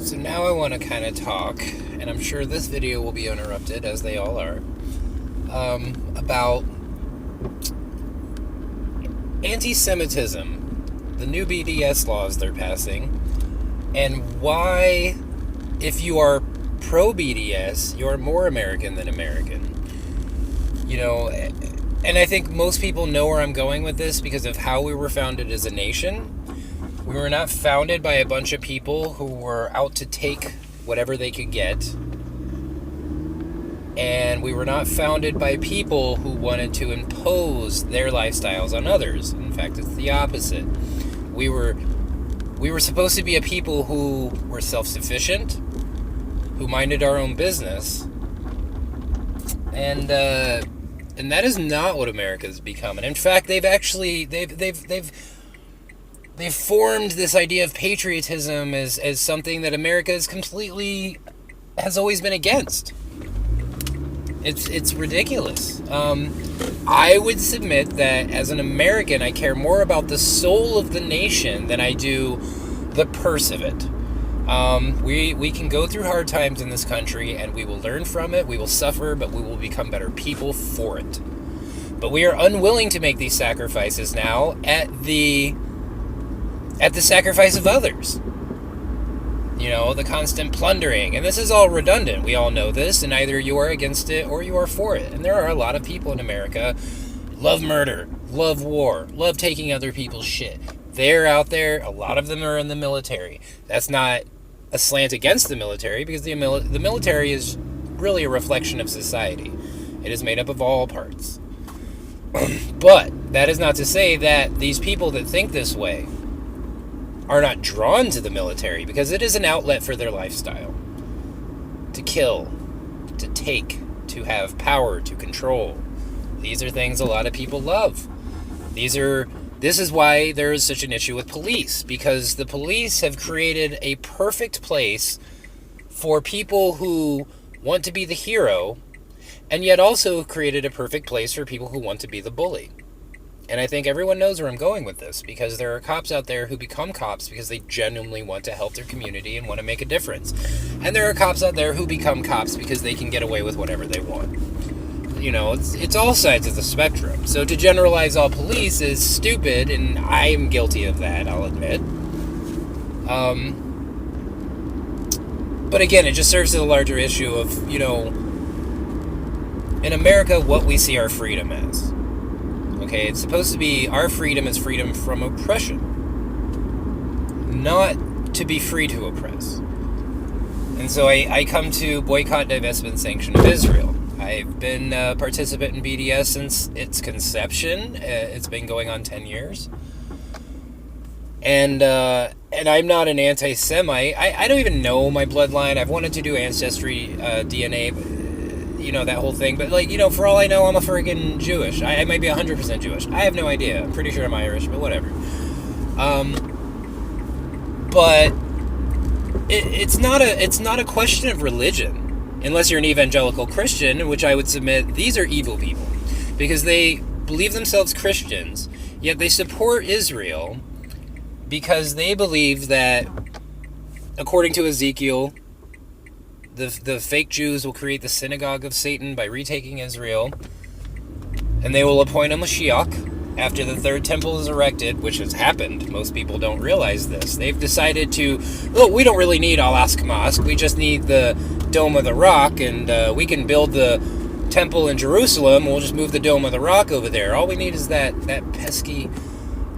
So now I want to kind of talk, and I'm sure this video will be interrupted, as they all are, about anti-Semitism, the new BDS laws they're passing, and why, if you are pro-BDS, you're more American than American. You know, and I think most people know where I'm going with this because of how we were founded as a nation. We were not founded by a bunch of people who were out to take whatever they could get. And we were not founded by people who wanted to impose their lifestyles on others. In fact, it's the opposite. We were supposed to be a people who were self-sufficient, who minded our own business. And that is not what America's become. And in fact, they've formed this idea of patriotism as something that America has always been against. It's ridiculous. I would submit that as an American, I care more about the soul of the nation than I do the purse of it. We can go through hard times in this country, and we will learn from it. We will suffer, but we will become better people for it. But we are unwilling to make these sacrifices now at the sacrifice of others. You know, the constant plundering. And this is all redundant. We all know this, and either you are against it or you are for it. And there are a lot of people in America love murder, love war, love taking other people's shit. They're out there. A lot of them are in the military. That's not a slant against the military, because the military is really a reflection of society. It is made up of all parts. But that is not to say that these people that think this way are not drawn to the military, because it is an outlet for their lifestyle. To kill, to take, to have power, to control. These are things a lot of people love. This is why there is such an issue with police, because the police have created a perfect place for people who want to be the hero, and yet also created a perfect place for people who want to be the bully. And I think everyone knows where I'm going with this, because there are cops out there who become cops because they genuinely want to help their community and want to make a difference. And there are cops out there who become cops because they can get away with whatever they want. You know, it's all sides of the spectrum. So to generalize all police is stupid, and I am guilty of that, I'll admit. But again, it just serves to the larger issue of, you know, in America, what we see our freedom as. Okay, it's supposed to be our freedom is freedom from oppression, not to be free to oppress. And so I come to boycott, divestment, sanction of Israel. I've been a participant in BDS since its conception. It's been going on 10 years. And I'm not an anti-Semite. I don't even know my bloodline. I've wanted to do ancestry DNA, but, you know, that whole thing. But, like, you know, for all I know, I'm a friggin' Jewish. I might be 100% Jewish. I have no idea. I'm pretty sure I'm Irish, but whatever. But it's not a question of religion. Unless you're an evangelical Christian, in which I would submit these are evil people. Because they believe themselves Christians, yet they support Israel because they believe that, according to Ezekiel, the fake Jews will create the synagogue of Satan by retaking Israel, and they will appoint a Mashiach after the third temple is erected, which has happened. Most people don't realize this. They've decided to, look, we don't really need Al-Aqsa Mosque, we just need the Dome of the Rock, and we can build the temple in Jerusalem, we'll just move the Dome of the Rock over there. All we need is that pesky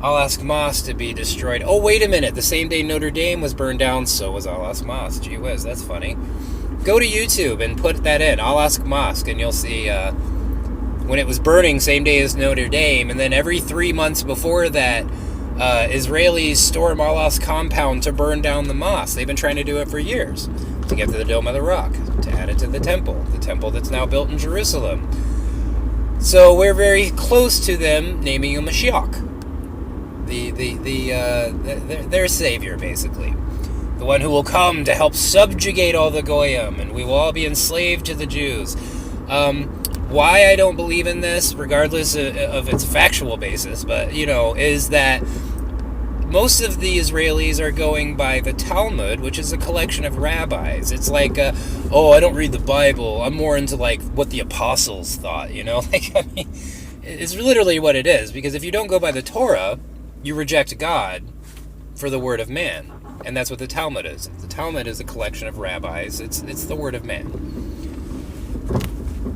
Al-Aqsa Mosque to be destroyed. Oh, wait a minute, the same day Notre Dame was burned down, so was Al-Aqsa Mosque. Gee whiz, that's funny. Go to YouTube and put that in, Al-Aqsa Mosque, and you'll see when it was burning, same day as Notre Dame, and then every 3 months before that, Israelis storm Al-Aqsa compound to burn down the mosque. They've been trying to do it for years, to get to the Dome of the Rock, to add it to the temple that's now built in Jerusalem. So we're very close to them naming a Mashiach, their savior, basically. The one who will come to help subjugate all the Goyim, and we will all be enslaved to the Jews. Why I don't believe in this, regardless of its factual basis, but, you know, is that most of the Israelis are going by the Talmud, which is a collection of rabbis. It's like, oh, I don't read the Bible. I'm more into like what the apostles thought, you know? Like, I mean, it's literally what it is. Because if you don't go by the Torah, you reject God for the word of man. And that's what the Talmud is. The Talmud is a collection of rabbis. It's the word of man.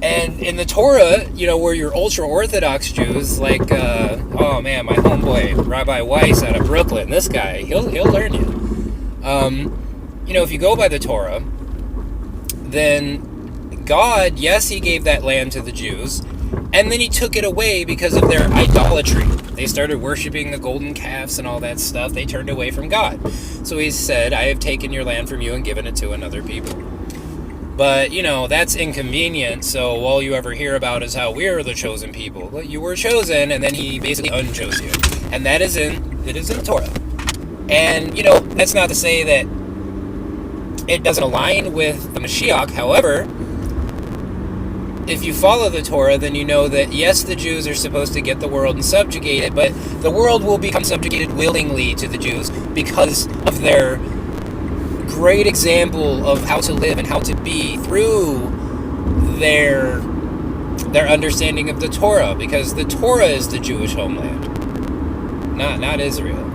And in the Torah, you know, where you're ultra-Orthodox Jews, like, oh man, my homeboy, Rabbi Weiss out of Brooklyn, this guy, he'll learn you. You know, if you go by the Torah, then God, yes, he gave that land to the Jews, and then he took it away because of their idolatry. They started worshiping the golden calves and all that stuff. They turned away from God. So he said, I have taken your land from you and given it to another people. But, you know, that's inconvenient, so all you ever hear about is how we're the chosen people. Well, you were chosen, and then he basically unchose you. And it is in the Torah. And, you know, that's not to say that it doesn't align with the Mashiach. However, if you follow the Torah, then you know that, yes, the Jews are supposed to get the world and subjugate it, but the world will become subjugated willingly to the Jews because of their great example of how to live and how to be through their understanding of the Torah, because the Torah is the Jewish homeland, not Israel.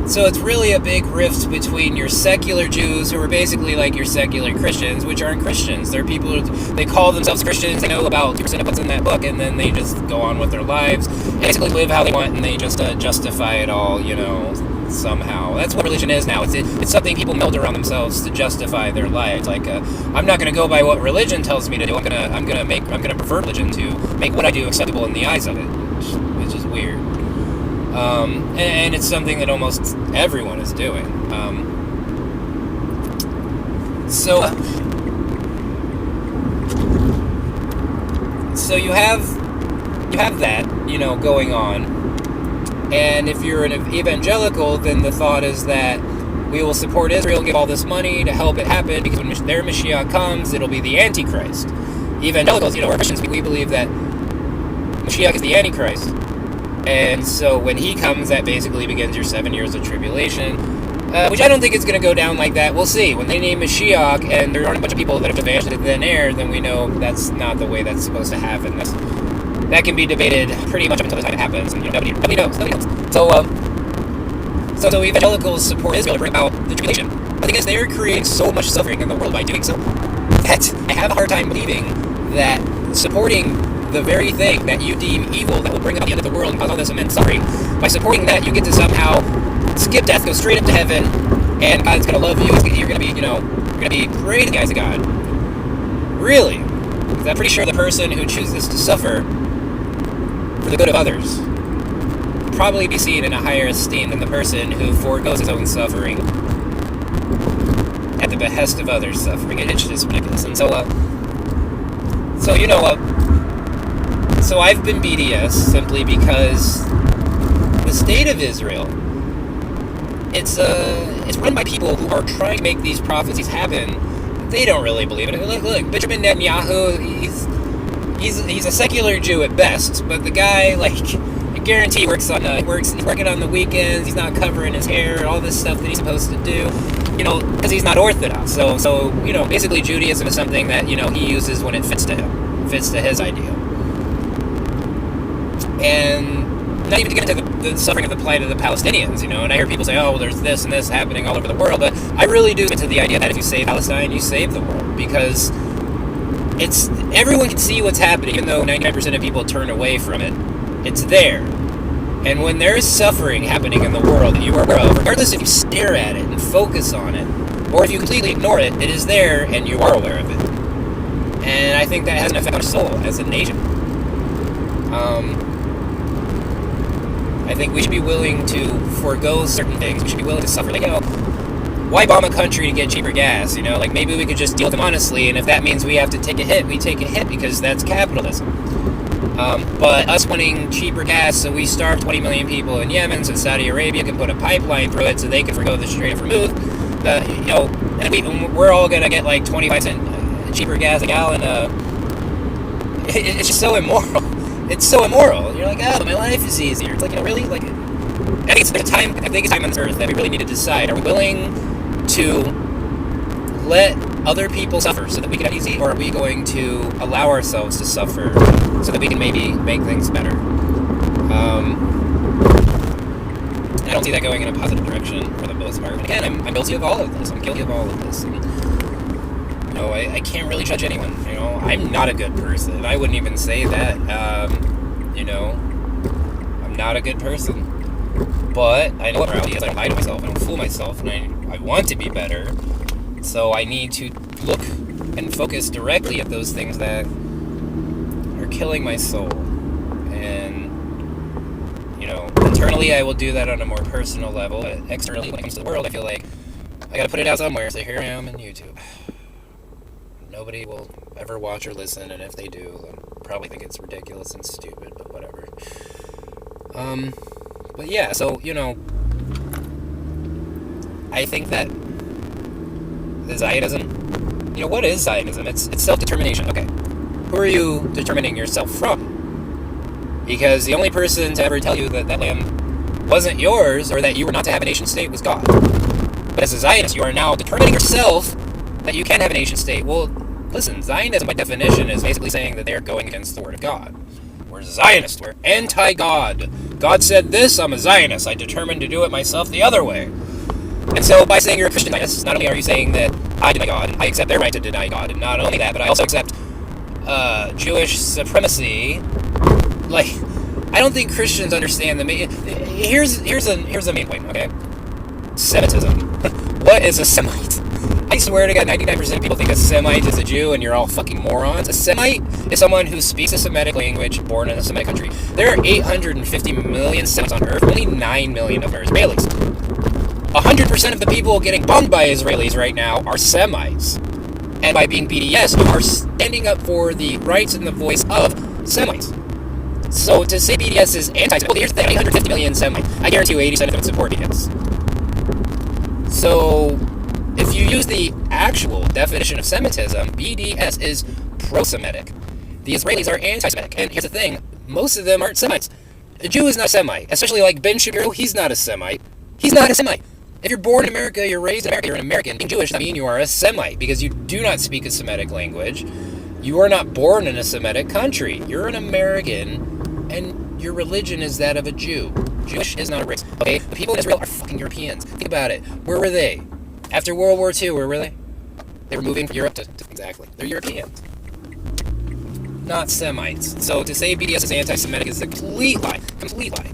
So it's really a big rift between your secular Jews, who are basically like your secular Christians, which aren't Christians. They're people, they call themselves Christians, they know about 2% of what's in that book, and then they just go on with their lives, basically live how they want, and they just justify it all, you know, somehow. That's what religion is now. It's something people meld around themselves to justify their lives. Like, I'm not going to go by what religion tells me to do. I'm gonna pervert religion to make what I do acceptable in the eyes of it, which is weird. And it's something that almost everyone is doing. So you have that, you know, going on. And if you're an evangelical, then the thought is that we will support Israel and give all this money to help it happen, because when their Mashiach comes, it'll be the Antichrist. Evangelicals, you know, we're Christians, we believe that Mashiach is the Antichrist. And so when he comes, that basically begins your 7 years of tribulation, which I don't think it's going to go down like that. We'll see. When they name Mashiach and there aren't a bunch of people that have vanished into thin air, then we know that's not the way that's supposed to happen. That can be debated pretty much up until the time it happens, and you know, nobody knows. So evangelicals support Israel to bring about the tribulation. The thing is, they're creating so much suffering in the world by doing so that I have a hard time believing that supporting the very thing that you deem evil, that will bring about the end of the world and cause all this immense suffering, by supporting that, you get to somehow skip death, go straight up to heaven, and God's going to love you. You're going to be, you know, you're going to be great in the eyes of God. Really? Because I'm pretty sure the person who chooses to suffer for the good of others will probably be seen in a higher esteem than the person who forgoes his own suffering at the behest of others' suffering. It's just ridiculous. And so I've been BDS simply because the state of Israel, it's run by people who are trying to make these prophecies happen. They don't really believe it. Look, Benjamin Netanyahu, he's a secular Jew at best, but the guy, like, I guarantee he's working on the weekends, he's not covering his hair, all this stuff that he's supposed to do, you know, because he's not Orthodox. So, you know, basically Judaism is something that, you know, he uses when it fits to him, fits to his ideal. And not even to get into the suffering of the plight of the Palestinians, you know, and I hear people say, oh, well, there's this and this happening all over the world, but I really do get to the idea that if you save Palestine, you save the world, because everyone can see what's happening, even though 99% of people turn away from it. It's there. And when there is suffering happening in the world that you are aware of, regardless if you stare at it and focus on it, or if you completely ignore it, it is there and you are aware of it. And I think that has an effect on our soul as a nation. I think we should be willing to forego certain things. We should be willing to suffer. Like, you know, why bomb a country to get cheaper gas? You know, like, maybe we could just deal with them honestly, and if that means we have to take a hit, we take a hit, because that's capitalism. But us wanting cheaper gas, so we starve 20 million people in Yemen, so Saudi Arabia can put a pipeline through it so they can forgo the Strait of Hormuz, you know, and we're all going to get like 25 cent cheaper gas a gallon. It's just so immoral. it's so immoral. You're like, oh, my life is easier. It's like, really? Like, I think it's time on this earth that we really need to decide, are we willing to let other people suffer so that we can have it easy, or are we going to allow ourselves to suffer so that we can maybe make things better? I don't see that going in a positive direction for the most part. And again, I'm guilty of all of this. I'm guilty of all of this. And, I can't really judge anyone. I'm not a good person. I wouldn't even say that. I'm not a good person. But I know what morality is. I don't lie to myself. I don't fool myself. And I want to be better. So I need to look and focus directly at those things that are killing my soul. And, internally I will do that on a more personal level. But externally, when it comes to the world, I feel like I gotta put it out somewhere. So here I am on YouTube. Nobody will ever watch or listen, and if they do, they'll probably think it's ridiculous and stupid, but whatever. But yeah, so, I think that the Zionism, what is Zionism? It's self-determination. Okay. Who are you determining yourself from? Because the only person to ever tell you that that land wasn't yours, or that you were not to have a nation state, was God. But as a Zionist, you are now determining yourself that you can have a nation state. Well, listen, Zionism by definition is basically saying that they're going against the word of God. We're Zionists. We're anti-God. God said this, I'm a Zionist. I determined to do it myself the other way. And so by saying you're a Christian Zionist, not only are you saying that I deny God, I accept their right to deny God, and not only that, but I also accept Jewish supremacy. Like, I don't think Christians understand the main... Here's the main point, okay? Semitism. What is a Semite? I swear to God, 99% of people think a Semite is a Jew, and you're all fucking morons. A Semite is someone who speaks a Semitic language born in a Semitic country. There are 850 million Semites on Earth. Only 9 million of them are Israelis. 100% of the people getting bombed by Israelis right now are Semites. And by being BDS, you are standing up for the rights and the voice of Semites. So to say BDS is anti-Semitic, here's the thing, 850 million Semites. I guarantee you 80% of them support BDS. So if you use the actual definition of Semitism, BDS is pro-Semitic. The Israelis are anti-Semitic. And here's the thing, most of them aren't Semites. A Jew is not a Semite. Especially like Ben Shapiro, he's not a Semite. He's not a Semite. If you're born in America, you're raised in America, you're an American. Being Jewish doesn't mean you are a Semite, because you do not speak a Semitic language. You are not born in a Semitic country. You're an American, and your religion is that of a Jew. Jewish is not a race. Okay, the people in Israel are fucking Europeans. Think about it. Where were they? After World War II, where were they? They were moving from Europe to exactly. They're Europeans. Not Semites. So to say BDS is anti-Semitic is a complete lie. Complete lie.